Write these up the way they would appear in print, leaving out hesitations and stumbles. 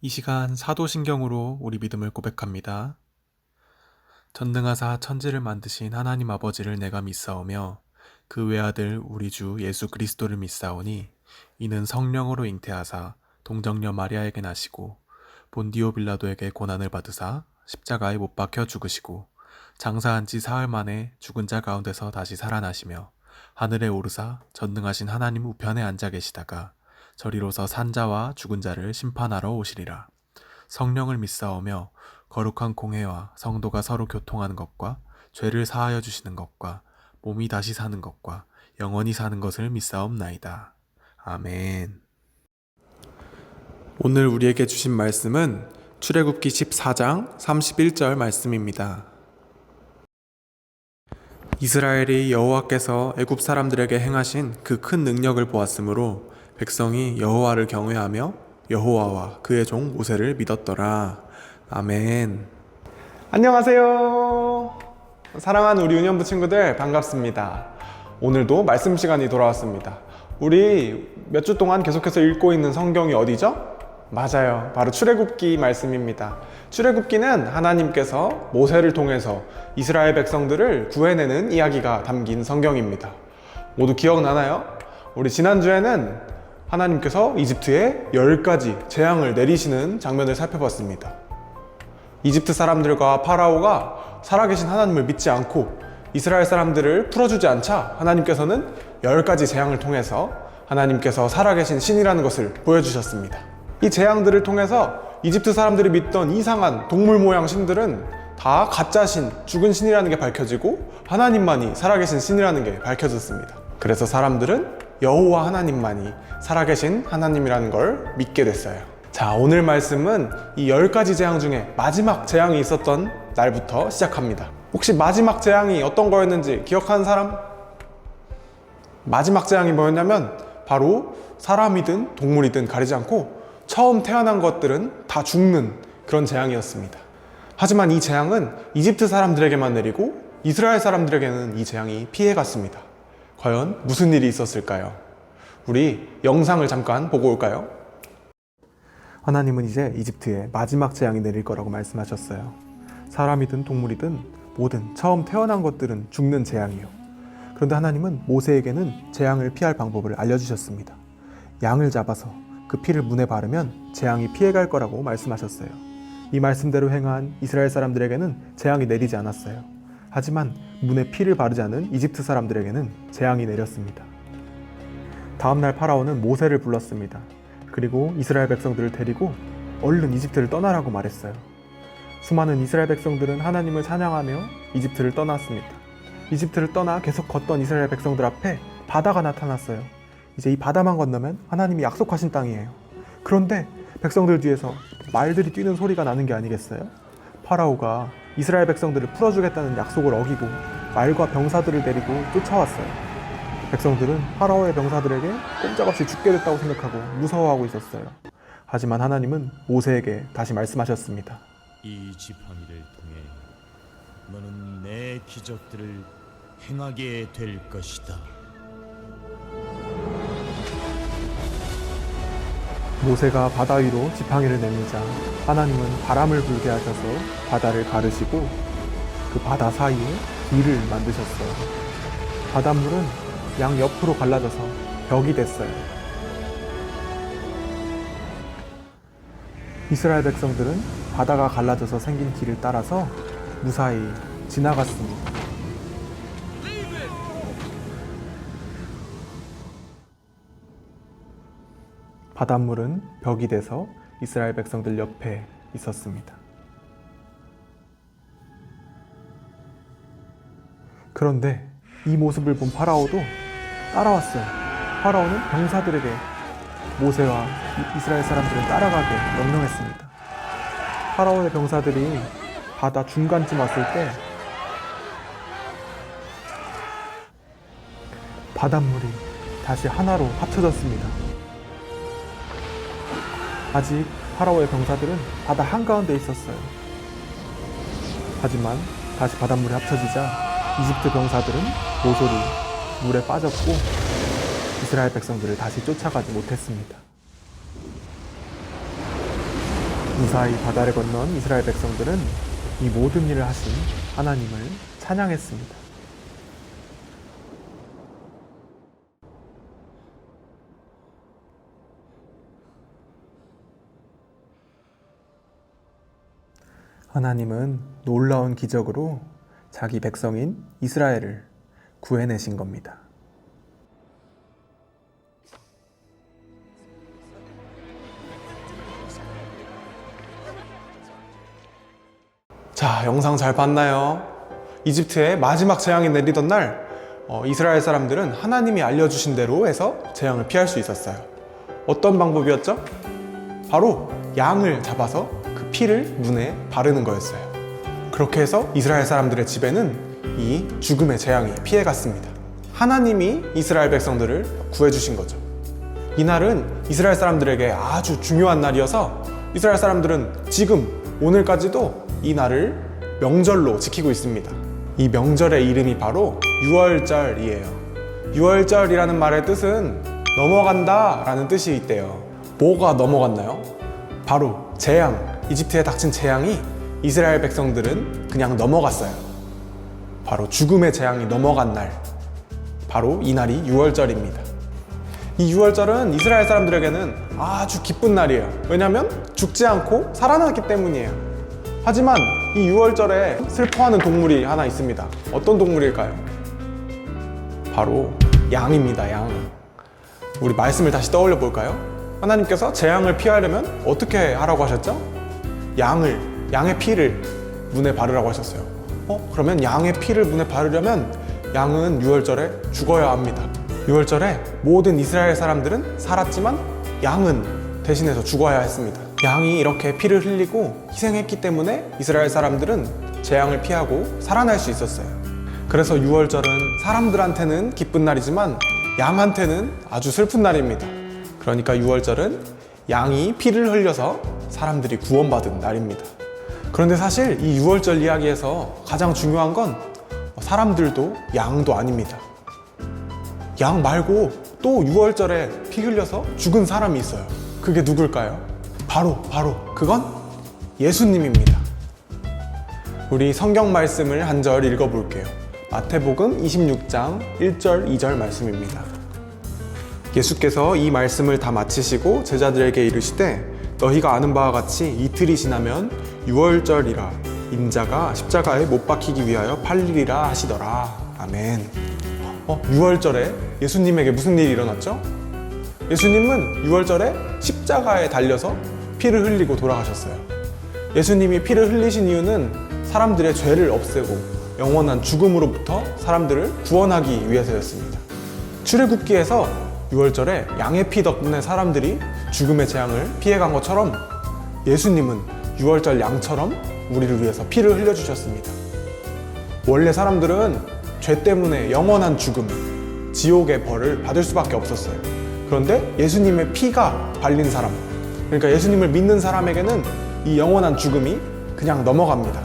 이 시간 사도신경으로 우리 믿음을 고백합니다. 전능하사 천지를 만드신 하나님 아버지를 내가 믿사오며 그 외아들 우리 주 예수 그리스도를 믿사오니 이는 성령으로 잉태하사 동정녀 마리아에게 나시고 본디오 빌라도에게 고난을 받으사 십자가에 못 박혀 죽으시고 장사한 지 사흘 만에 죽은 자 가운데서 다시 살아나시며 하늘에 오르사 전능하신 하나님 우편에 앉아 계시다가 저리로서 산자와 죽은 자를 심판하러 오시리라. 성령을 믿사오며 거룩한 공회와 성도가 서로 교통하는 것과 죄를 사하여 주시는 것과 몸이 다시 사는 것과 영원히 사는 것을 믿사옵나이다. 아멘. 오늘 우리에게 주신 말씀은 출애굽기 14장 31절 말씀입니다. 이스라엘이 여호와께서 애굽 사람들에게 행하신 그 큰 능력을 보았으므로 백성이 여호와를 경외하며 여호와와 그의 종 모세를 믿었더라. 아멘. 안녕하세요. 사랑하는 우리 유년부 친구들 반갑습니다. 오늘도 말씀 시간이 돌아왔습니다. 우리 몇 주 동안 계속해서 읽고 있는 성경이 어디죠? 맞아요. 바로 출애굽기 말씀입니다. 출애굽기는 하나님께서 모세를 통해서 이스라엘 백성들을 구해내는 이야기가 담긴 성경입니다. 모두 기억나나요? 우리 지난주에는 하나님께서 이집트에 10가지 재앙을 내리시는 장면을 살펴봤습니다. 이집트 사람들과 파라오가 살아계신 하나님을 믿지 않고 이스라엘 사람들을 풀어주지 않자 하나님께서는 10가지 재앙을 통해서 하나님께서 살아계신 신이라는 것을 보여주셨습니다. 이 재앙들을 통해서 이집트 사람들이 믿던 이상한 동물 모양 신들은 다 가짜 신, 죽은 신이라는 게 밝혀지고 하나님만이 살아계신 신이라는 게 밝혀졌습니다. 그래서 사람들은 여호와 하나님만이 살아계신 하나님이라는 걸 믿게 됐어요. 자, 오늘 말씀은 이 10가지 재앙 중에 마지막 재앙이 있었던 날부터 시작합니다. 혹시 마지막 재앙이 어떤 거였는지 기억하는 사람? 마지막 재앙이 뭐였냐면 바로 사람이든 동물이든 가리지 않고 처음 태어난 것들은 다 죽는 그런 재앙이었습니다. 하지만 이 재앙은 이집트 사람들에게만 내리고 이스라엘 사람들에게는 이 재앙이 피해갔습니다. 과연 무슨 일이 있었을까요? 우리 영상을 잠깐 보고 올까요? 하나님은 이제 이집트에 마지막 재앙이 내릴 거라고 말씀하셨어요. 사람이든 동물이든 뭐든 처음 태어난 것들은 죽는 재앙이요. 그런데 하나님은 모세에게는 재앙을 피할 방법을 알려주셨습니다. 양을 잡아서 그 피를 문에 바르면 재앙이 피해갈 거라고 말씀하셨어요. 이 말씀대로 행한 이스라엘 사람들에게는 재앙이 내리지 않았어요. 하지만 문에 피를 바르지 않은 이집트 사람들에게는 재앙이 내렸습니다. 다음날 파라오는 모세를 불렀습니다. 그리고 이스라엘 백성들을 데리고 얼른 이집트를 떠나라고 말했어요. 수많은 이스라엘 백성들은 하나님을 찬양하며 이집트를 떠났습니다. 이집트를 떠나 계속 걷던 이스라엘 백성들 앞에 바다가 나타났어요. 이제 이 바다만 건너면 하나님이 약속하신 땅이에요. 그런데 백성들 뒤에서 말들이 뛰는 소리가 나는 게 아니겠어요? 파라오가 이스라엘 백성들을 풀어주겠다는 약속을 어기고 말과 병사들을 데리고 쫓아왔어요. 백성들은 파라오의 병사들에게 꼼짝없이 죽게 됐다고 생각하고 무서워하고 있었어요. 하지만 하나님은 모세에게 다시 말씀하셨습니다. 이 지팡이를 통해 너는 내 기적들을 행하게 될 것이다. 모세가 바다 위로 지팡이를 내밀자 하나님은 바람을 불게 하셔서 바다를 가르시고 그 바다 사이에 길을 만드셨어요. 바닷물은 양 옆으로 갈라져서 벽이 됐어요. 이스라엘 백성들은 바다가 갈라져서 생긴 길을 따라서 무사히 지나갔습니다. 바닷물은 벽이 돼서 이스라엘 백성들 옆에 있었습니다. 그런데 이 모습을 본 파라오도 따라왔어요. 파라오는 병사들에게 모세와 이스라엘 사람들을 따라가게 명령했습니다. 파라오의 병사들이 바다 중간쯤 왔을 때 바닷물이 다시 하나로 합쳐졌습니다. 아직 파라오의 병사들은 바다 한가운데 있었어요. 하지만 다시 바닷물이 합쳐지자 이집트 병사들은 모조리 물에 빠졌고 이스라엘 백성들을 다시 쫓아가지 못했습니다. 무사히 바다를 건넌 이스라엘 백성들은 이 모든 일을 하신 하나님을 찬양했습니다. 하나님은 놀라운 기적으로 자기 백성인 이스라엘을 구해내신 겁니다. 자, 영상 잘 봤나요? 이집트에 마지막 재앙이 내리던 날 이스라엘 사람들은 하나님이 알려주신 대로 해서 재앙을 피할 수 있었어요. 어떤 방법이었죠? 바로 양을 잡아서 그 피를 문에 바르는 거였어요. 그렇게 해서 이스라엘 사람들의 집에는 이 죽음의 재앙이 피해갔습니다. 하나님이 이스라엘 백성들을 구해주신 거죠. 이날은 이스라엘 사람들에게 아주 중요한 날이어서 이스라엘 사람들은 지금 오늘까지도 이 날을 명절로 지키고 있습니다. 이 명절의 이름이 바로 유월절이에요. 유월절이라는 말의 뜻은 넘어간다 라는 뜻이 있대요. 뭐가 넘어갔나요? 바로 재앙, 이집트에 닥친 재앙이 이스라엘 백성들은 그냥 넘어갔어요. 바로 죽음의 재앙이 넘어간 날, 바로 이 날이 유월절입니다. 이 유월절은 이스라엘 사람들에게는 아주 기쁜 날이에요. 왜냐하면 죽지 않고 살아났기 때문이에요. 하지만 이 유월절에 슬퍼하는 동물이 하나 있습니다. 어떤 동물일까요? 바로 양입니다. 양. 우리 말씀을 다시 떠올려 볼까요? 하나님께서 재앙을 피하려면 어떻게 하라고 하셨죠? 양의 피를 문에 바르라고 하셨어요. 그러면 양의 피를 문에 바르려면 양은 유월절에 죽어야 합니다. 유월절에 모든 이스라엘 사람들은 살았지만 양은 대신해서 죽어야 했습니다. 양이 이렇게 피를 흘리고 희생했기 때문에 이스라엘 사람들은 재앙을 피하고 살아날 수 있었어요. 그래서 유월절은 사람들한테는 기쁜 날이지만 양한테는 아주 슬픈 날입니다. 그러니까 유월절은 양이 피를 흘려서 사람들이 구원받은 날입니다. 그런데 사실 이 유월절 이야기에서 가장 중요한 건 사람들도 양도 아닙니다. 양 말고 또 유월절에 피 흘려서 죽은 사람이 있어요. 그게 누굴까요? 바로 그건 예수님입니다. 우리 성경 말씀을 한 절 읽어볼게요. 마태복음 26장 1절 2절 말씀입니다. 예수께서 이 말씀을 다 마치시고 제자들에게 이르시되 너희가 아는 바와 같이 이틀이 지나면 유월절이라 인자가 십자가에 못 박히기 위하여 팔리리라 하시더라. 아멘. 유월절에 예수님에게 무슨 일이 일어났죠? 예수님은 유월절에 십자가에 달려서 피를 흘리고 돌아가셨어요. 예수님이 피를 흘리신 이유는 사람들의 죄를 없애고 영원한 죽음으로부터 사람들을 구원하기 위해서였습니다. 출애굽기에서 유월절에 양의 피 덕분에 사람들이 죽음의 재앙을 피해간 것처럼 예수님은 유월절 양처럼 우리를 위해서 피를 흘려주셨습니다. 원래 사람들은 죄 때문에 영원한 죽음, 지옥의 벌을 받을 수밖에 없었어요. 그런데 예수님의 피가 발린 사람, 그러니까 예수님을 믿는 사람에게는 이 영원한 죽음이 그냥 넘어갑니다.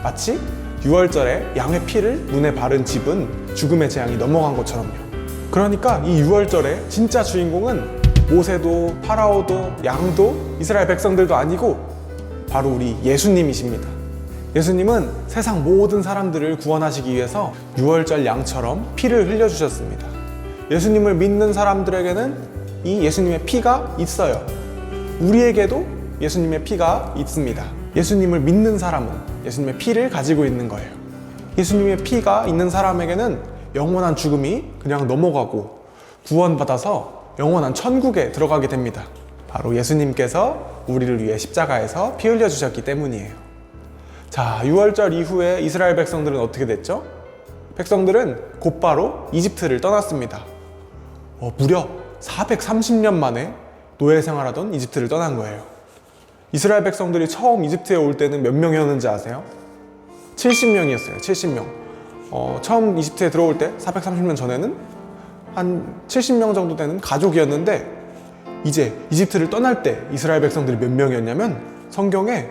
마치 유월절에 양의 피를 문에 바른 집은 죽음의 재앙이 넘어간 것처럼요. 그러니까 이 유월절의 진짜 주인공은 모세도 파라오도 양도 이스라엘 백성들도 아니고 바로 우리 예수님이십니다. 예수님은 세상 모든 사람들을 구원하시기 위해서 유월절 양처럼 피를 흘려주셨습니다. 예수님을 믿는 사람들에게는 이 예수님의 피가 있어요. 우리에게도 예수님의 피가 있습니다. 예수님을 믿는 사람은 예수님의 피를 가지고 있는 거예요. 예수님의 피가 있는 사람에게는 영원한 죽음이 그냥 넘어가고 구원받아서 영원한 천국에 들어가게 됩니다. 바로 예수님께서 우리를 위해 십자가에서 피 흘려주셨기 때문이에요. 자, 유월절 이후에 이스라엘 백성들은 어떻게 됐죠? 백성들은 곧바로 이집트를 떠났습니다. 무려 430년 만에 노예 생활하던 이집트를 떠난 거예요. 이스라엘 백성들이 처음 이집트에 올 때는 몇 명이었는지 아세요? 70명이었어요. 70명. 처음 이집트에 들어올 때 430년 전에는 한 70명 정도 되는 가족이었는데 이제 이집트를 떠날 때 이스라엘 백성들이 몇 명이었냐면 성경에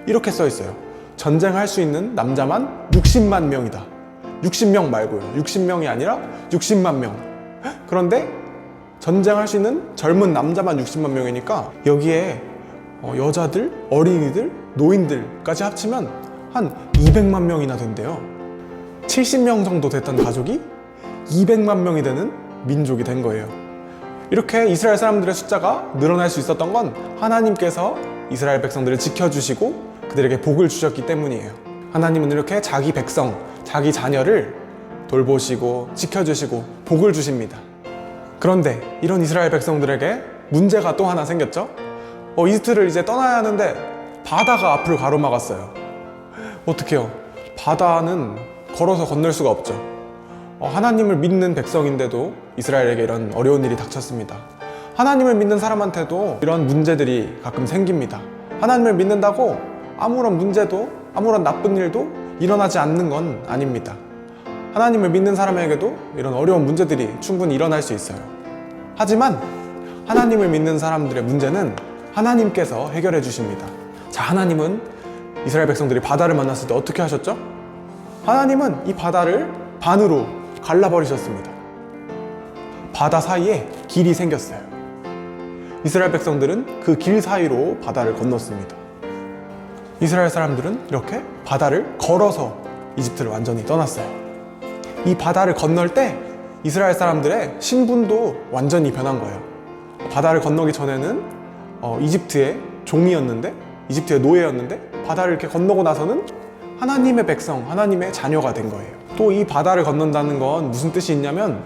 이렇게 써 있어요. 전쟁할 수 있는 남자만 60만 명이다. 60명 말고요. 60명이 아니라 60만 명. 그런데 전쟁할 수 있는 젊은 남자만 60만 명이니까 여기에 여자들, 어린이들, 노인들까지 합치면 한 200만 명이나 된대요. 70명 정도 됐던 가족이 200만 명이 되는 민족이 된 거예요. 이렇게 이스라엘 사람들의 숫자가 늘어날 수 있었던 건 하나님께서 이스라엘 백성들을 지켜주시고 그들에게 복을 주셨기 때문이에요. 하나님은 이렇게 자기 백성, 자기 자녀를 돌보시고 지켜주시고 복을 주십니다. 그런데 이런 이스라엘 백성들에게 문제가 또 하나 생겼죠. 이집트를 이제 떠나야 하는데 바다가 앞을 가로막았어요. 어떡해요? 바다는 걸어서 건널 수가 없죠. 하나님을 믿는 백성인데도 이스라엘에게 이런 어려운 일이 닥쳤습니다. 하나님을 믿는 사람한테도 이런 문제들이 가끔 생깁니다. 하나님을 믿는다고 아무런 문제도 아무런 나쁜 일도 일어나지 않는 건 아닙니다. 하나님을 믿는 사람에게도 이런 어려운 문제들이 충분히 일어날 수 있어요. 하지만 하나님을 믿는 사람들의 문제는 하나님께서 해결해 주십니다. 자, 하나님은 이스라엘 백성들이 바다를 만났을 때 어떻게 하셨죠? 하나님은 이 바다를 반으로 갈라버리셨습니다. 바다 사이에 길이 생겼어요. 이스라엘 백성들은 그 길 사이로 바다를 건넜습니다. 이스라엘 사람들은 이렇게 바다를 걸어서 이집트를 완전히 떠났어요. 이 바다를 건널 때 이스라엘 사람들의 신분도 완전히 변한 거예요. 바다를 건너기 전에는 이집트의 종이었는데, 이집트의 노예였는데, 바다를 이렇게 건너고 나서는 하나님의 백성, 하나님의 자녀가 된 거예요. 또 이 바다를 건넌다는 건 무슨 뜻이 있냐면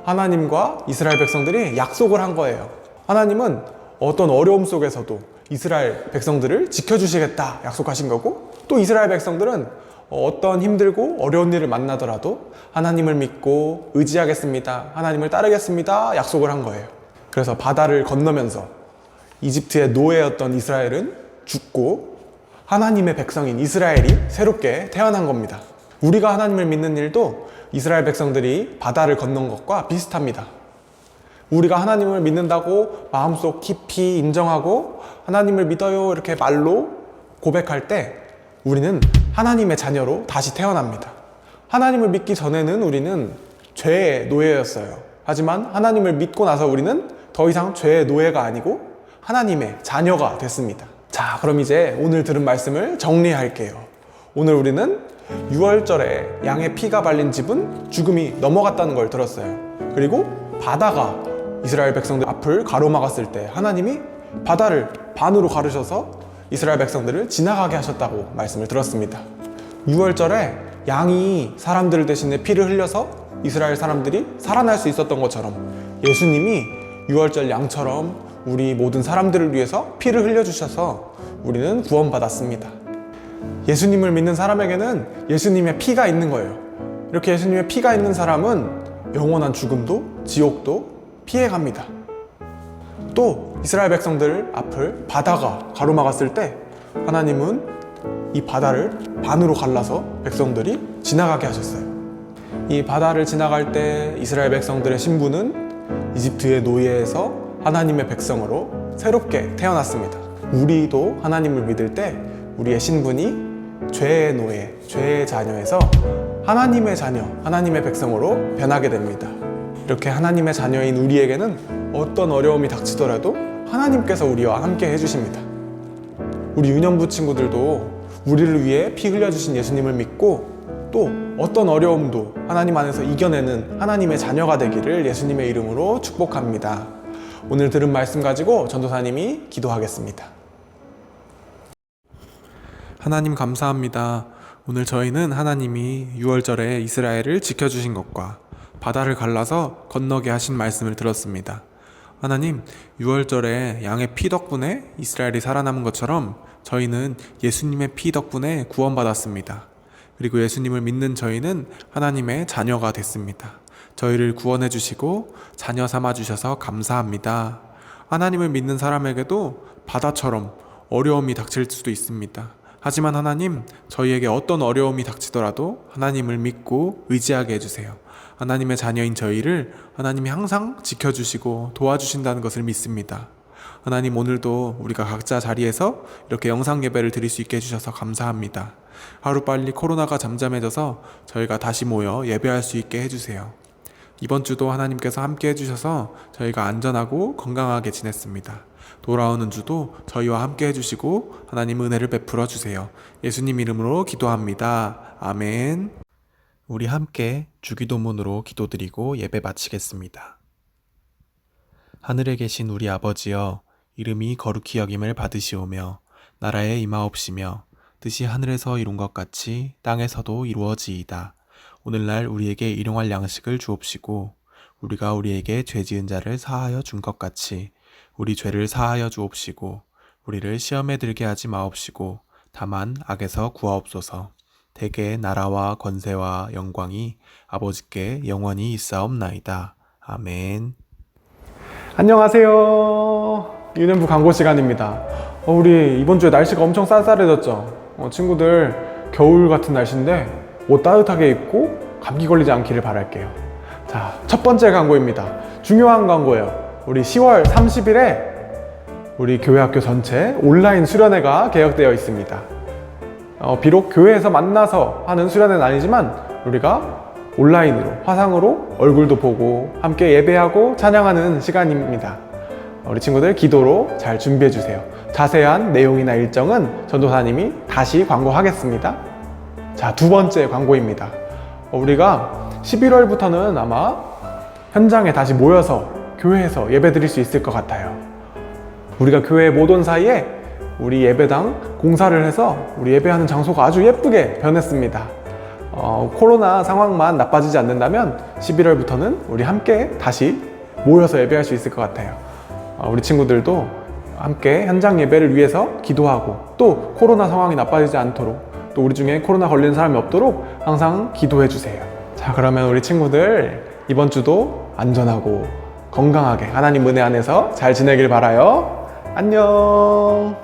하나님과 이스라엘 백성들이 약속을 한 거예요. 하나님은 어떤 어려움 속에서도 이스라엘 백성들을 지켜주시겠다 약속하신 거고, 또 이스라엘 백성들은 어떤 힘들고 어려운 일을 만나더라도 하나님을 믿고 의지하겠습니다, 하나님을 따르겠습니다 약속을 한 거예요. 그래서 바다를 건너면서 이집트의 노예였던 이스라엘은 죽고 하나님의 백성인 이스라엘이 새롭게 태어난 겁니다. 우리가 하나님을 믿는 일도 이스라엘 백성들이 바다를 건넌 것과 비슷합니다. 우리가 하나님을 믿는다고 마음속 깊이 인정하고 하나님을 믿어요 이렇게 말로 고백할 때 우리는 하나님의 자녀로 다시 태어납니다. 하나님을 믿기 전에는 우리는 죄의 노예였어요. 하지만 하나님을 믿고 나서 우리는 더 이상 죄의 노예가 아니고 하나님의 자녀가 됐습니다. 자, 그럼 이제 오늘 들은 말씀을 정리할게요. 오늘 우리는 6월절에 양의 피가 발린 집은 죽음이 넘어갔다는 걸 들었어요. 그리고 바다가 이스라엘 백성들 앞을 가로막았을 때 하나님이 바다를 반으로 가르셔서 이스라엘 백성들을 지나가게 하셨다고 말씀을 들었습니다. 6월절에 양이 사람들 대신에 피를 흘려서 이스라엘 사람들이 살아날 수 있었던 것처럼 예수님이 6월절 양처럼 우리 모든 사람들을 위해서 피를 흘려주셔서 우리는 구원받았습니다. 예수님을 믿는 사람에게는 예수님의 피가 있는 거예요. 이렇게 예수님의 피가 있는 사람은 영원한 죽음도 지옥도 피해갑니다. 또 이스라엘 백성들 앞을 바다가 가로막았을 때 하나님은 이 바다를 반으로 갈라서 백성들이 지나가게 하셨어요. 이 바다를 지나갈 때 이스라엘 백성들의 신분은 이집트의 노예에서 하나님의 백성으로 새롭게 태어났습니다. 우리도 하나님을 믿을 때 우리의 신분이 죄의 노예, 죄의 자녀에서 하나님의 자녀, 하나님의 백성으로 변하게 됩니다. 이렇게 하나님의 자녀인 우리에게는 어떤 어려움이 닥치더라도 하나님께서 우리와 함께 해주십니다. 우리 유년부 친구들도 우리를 위해 피 흘려주신 예수님을 믿고 또 어떤 어려움도 하나님 안에서 이겨내는 하나님의 자녀가 되기를 예수님의 이름으로 축복합니다. 오늘 들은 말씀 가지고 전도사님이 기도하겠습니다. 하나님 감사합니다. 오늘 저희는 하나님이 6월절에 이스라엘을 지켜주신 것과 바다를 갈라서 건너게 하신 말씀을 들었습니다. 하나님, 6월절에 양의 피 덕분에 이스라엘이 살아남은 것처럼 저희는 예수님의 피 덕분에 구원받았습니다. 그리고 예수님을 믿는 저희는 하나님의 자녀가 됐습니다. 저희를 구원해 주시고 자녀 삼아 주셔서 감사합니다. 하나님을 믿는 사람에게도 바다처럼 어려움이 닥칠 수도 있습니다. 하지만 하나님, 저희에게 어떤 어려움이 닥치더라도 하나님을 믿고 의지하게 해주세요. 하나님의 자녀인 저희를 하나님이 항상 지켜주시고 도와주신다는 것을 믿습니다. 하나님, 오늘도 우리가 각자 자리에서 이렇게 영상 예배를 드릴 수 있게 해주셔서 감사합니다. 하루빨리 코로나가 잠잠해져서 저희가 다시 모여 예배할 수 있게 해주세요. 이번 주도 하나님께서 함께 해주셔서 저희가 안전하고 건강하게 지냈습니다. 돌아오는 주도 저희와 함께 해주시고 하나님 은혜를 베풀어 주세요. 예수님 이름으로 기도합니다. 아멘. 우리 함께 주기도문으로 기도드리고 예배 마치겠습니다. 하늘에 계신 우리 아버지여, 이름이 거룩히 여김을 받으시오며 나라에 임하옵시며 뜻이 하늘에서 이룬 것 같이 땅에서도 이루어지이다. 오늘날 우리에게 일용할 양식을 주옵시고 우리가 우리에게 죄 지은 자를 사하여 준 것 같이 우리 죄를 사하여 주옵시고 우리를 시험에 들게 하지 마옵시고 다만 악에서 구하옵소서. 대개 나라와 권세와 영광이 아버지께 영원히 있사옵나이다. 아멘. 안녕하세요. 유년부 광고 시간입니다. 우리 이번 주에 날씨가 엄청 쌀쌀해졌죠. 친구들 겨울 같은 날씨인데 옷 따뜻하게 입고 감기 걸리지 않기를 바랄게요. 자, 첫 번째 광고입니다. 중요한 광고예요. 우리 10월 30일에 우리 교회 학교 전체 온라인 수련회가 개혁되어 있습니다. 비록 교회에서 만나서 하는 수련회는 아니지만 우리가 온라인으로 화상으로 얼굴도 보고 함께 예배하고 찬양하는 시간입니다. 우리 친구들 기도로 잘 준비해 주세요. 자세한 내용이나 일정은 전도사님이 다시 광고하겠습니다. 자, 두 번째 광고입니다. 우리가 11월부터는 아마 현장에 다시 모여서 교회에서 예배 드릴 수 있을 것 같아요. 우리가 교회에 못 온 사이에 우리 예배당 공사를 해서 우리 예배하는 장소가 아주 예쁘게 변했습니다. 코로나 상황만 나빠지지 않는다면 11월부터는 우리 함께 다시 모여서 예배할 수 있을 것 같아요. 우리 친구들도 함께 현장 예배를 위해서 기도하고 또 코로나 상황이 나빠지지 않도록 또 우리 중에 코로나 걸리는 사람이 없도록 항상 기도해 주세요. 자, 그러면 우리 친구들 이번 주도 안전하고 건강하게 하나님 은혜 안에서 잘 지내길 바라요. 안녕.